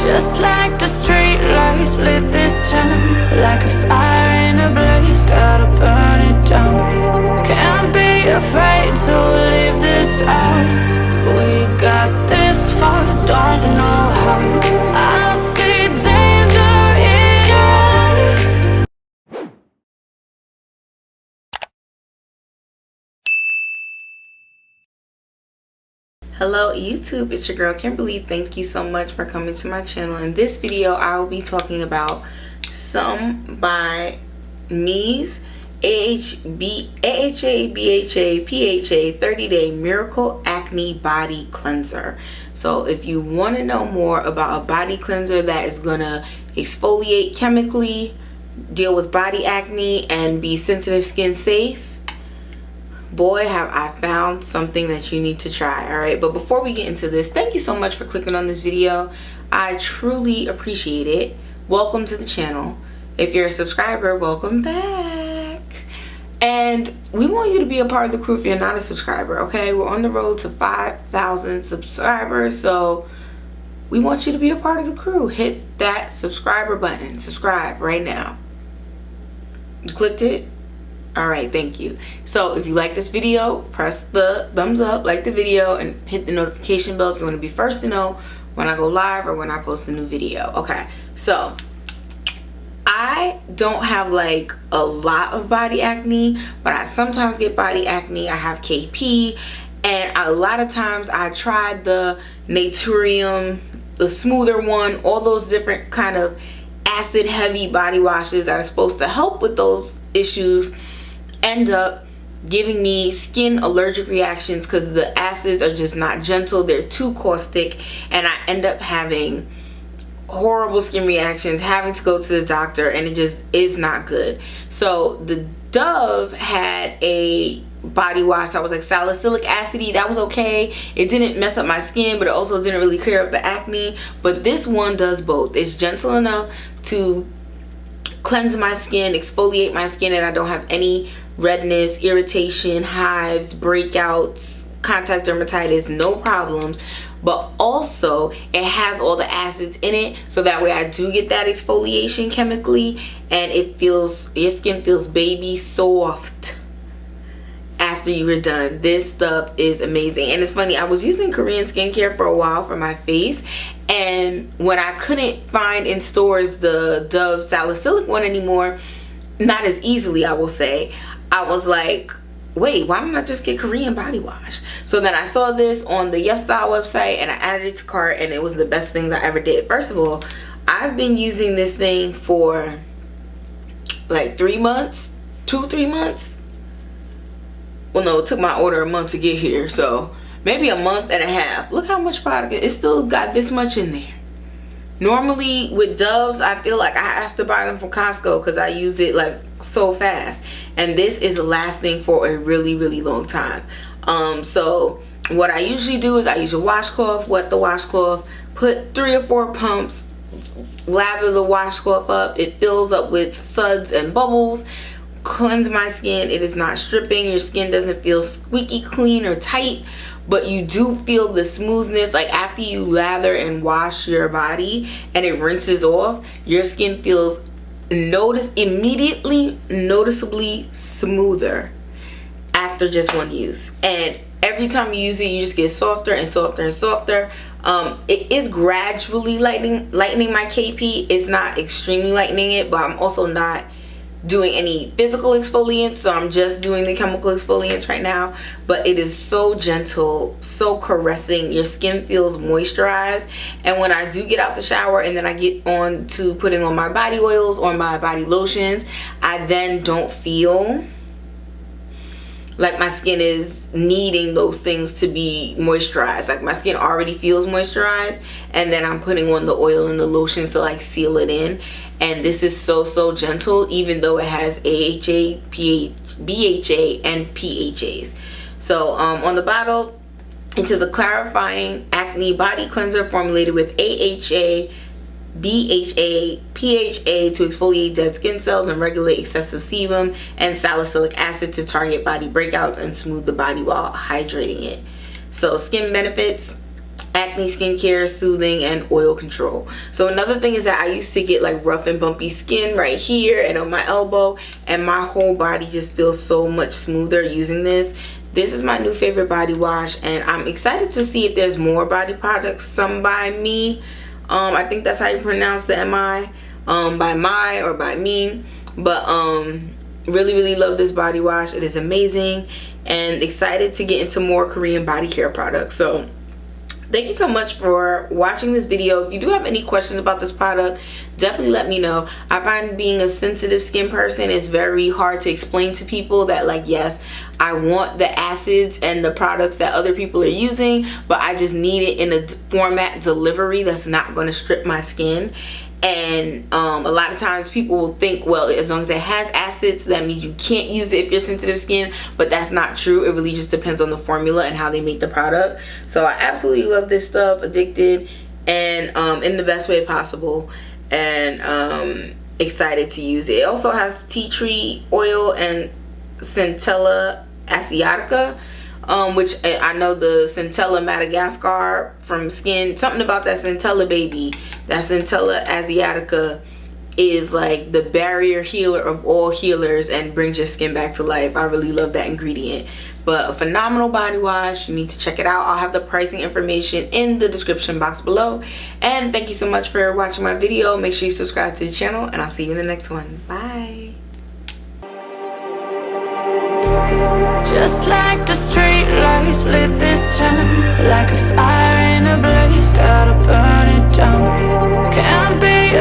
Just like the street lights lit this town, like a fire in a blaze, gotta burn it down. Can't be afraid to leave this out. We got this far, don't know how. I see danger in your eyes. Hello YouTube, it's your girl Kimberly. Thank you so much for coming to my channel. In this video I will be talking about some by me's AHA.BHA.PHA 30-day miracle acne body cleanser. So if you want to know more about a body cleanser that is gonna exfoliate chemically, deal with body acne, and be sensitive skin safe, boy have I found something that you need to try. Alright, but before we get into this, thank you so much for clicking on this video. I truly appreciate it. Welcome to the channel. If you're a subscriber, welcome back. And we want you to be a part of the crew if you're not a subscriber. Okay, we're on the road to 5,000 subscribers, so we want you to be a part of the crew. Hit that subscriber button. Subscribe right now. You clicked it? Alright, thank you. So if you like this video, press the thumbs up, like the video, and hit the notification bell if you want to be first to know when I go live or when I post a new video. Okay, so I don't have like a lot of body acne, but I sometimes get body acne. I have KP, and a lot of times I tried the Naturium, the smoother one, all those different kind of acid heavy body washes that are supposed to help with those issues end up giving me skin allergic reactions because the acids are just not gentle. They're too caustic, and I end up having horrible skin reactions, having to go to the doctor, and it just is not good. So the Dove had a body wash that was like salicylic acidy. That was okay. It didn't mess up my skin, but it also didn't really clear up the acne. But this one does both. It's gentle enough to cleanse my skin, exfoliate my skin, and I don't have any redness, irritation, hives, breakouts, contact dermatitis, no problems. But also it has all the acids in it, so that way I do get that exfoliation chemically, and it feels, your skin feels baby soft after you were done. This stuff is amazing. And it's funny, I was using Korean skincare for a while for my face, and when I couldn't find in stores the Dove salicylic one anymore, not as easily I will say, I was like, wait, why don't I just get Korean body wash? So then I saw this on the Yes Style website, and I added it to cart, and it was the best things I ever did. First of all, I've been using this thing for like 3 months, 2-3 months. Well, no, it took my order a month to get here, so maybe a month and a half. Look how much product, it still got this much in there. Normally with Doves, I feel like I have to buy them from Costco because I use it like so fast, and this is lasting for a really long time. So what I usually do is I use a washcloth, wet the washcloth, put 3 or 4 pumps, lather the washcloth up, it fills up with suds and bubbles, cleanse my skin. It is not stripping. Your skin doesn't feel squeaky clean or tight, but you do feel the smoothness. Like after you lather and wash your body and it rinses off, your skin feels immediately noticeably smoother after just one use. And every time you use it, you just get softer and softer and softer. It is gradually lightening my KP. It's not extremely lightening it, but I'm also not doing any physical exfoliants, so I'm just doing the chemical exfoliants right now. But it is so gentle, so caressing. Your skin feels moisturized, and when I do get out the shower and then I get on to putting on my body oils or my body lotions, I then don't feel like my skin is needing those things to be moisturized. Like my skin already feels moisturized, and then I'm putting on the oil and the lotions to like seal it in. And this is so gentle, even though it has AHA, BHA, and PHAs. So on the bottle it says a clarifying acne body cleanser formulated with AHA, BHA, PHA to exfoliate dead skin cells and regulate excessive sebum, and salicylic acid to target body breakouts and smooth the body while hydrating it. So skin benefits: acne skincare, soothing, and oil control. So another thing is that I used to get like rough and bumpy skin right here and on my elbow, and my whole body just feels so much smoother using this. This is my new favorite body wash, and I'm excited to see if there's more body products, some by me. I think that's how you pronounce the M-I, by my or by me. But really love this body wash. It is amazing, and excited to get into more Korean body care products. So thank you so much for watching this video. If you do have any questions about this product, definitely let me know. I find being a sensitive skin person is very hard to explain to people that, like, yes, I want the acids and the products that other people are using, but I just need it in a format delivery that's not going to strip my skin. And a lot of times people will think, well, as long as it has acids, that means you can't use it if you're sensitive skin, but that's not true. It really just depends on the formula and how they make the product. So I absolutely love this stuff, addicted, and in the best way possible, and excited to use it. It also has tea tree oil and Centella asiatica, which I know the Centella Madagascar from skin, something about that Centella baby, that Centella asiatica is like the barrier healer of all healers and brings your skin back to life. I really love that ingredient. But a phenomenal body wash. You need to check it out. I'll have the pricing information in the description box below. And thank you so much for watching my video. Make sure you subscribe to the channel, and I'll see you in the next one. Bye. Just like the street lights lit this town, like a fire in a blaze, gotta burn it down. Can't be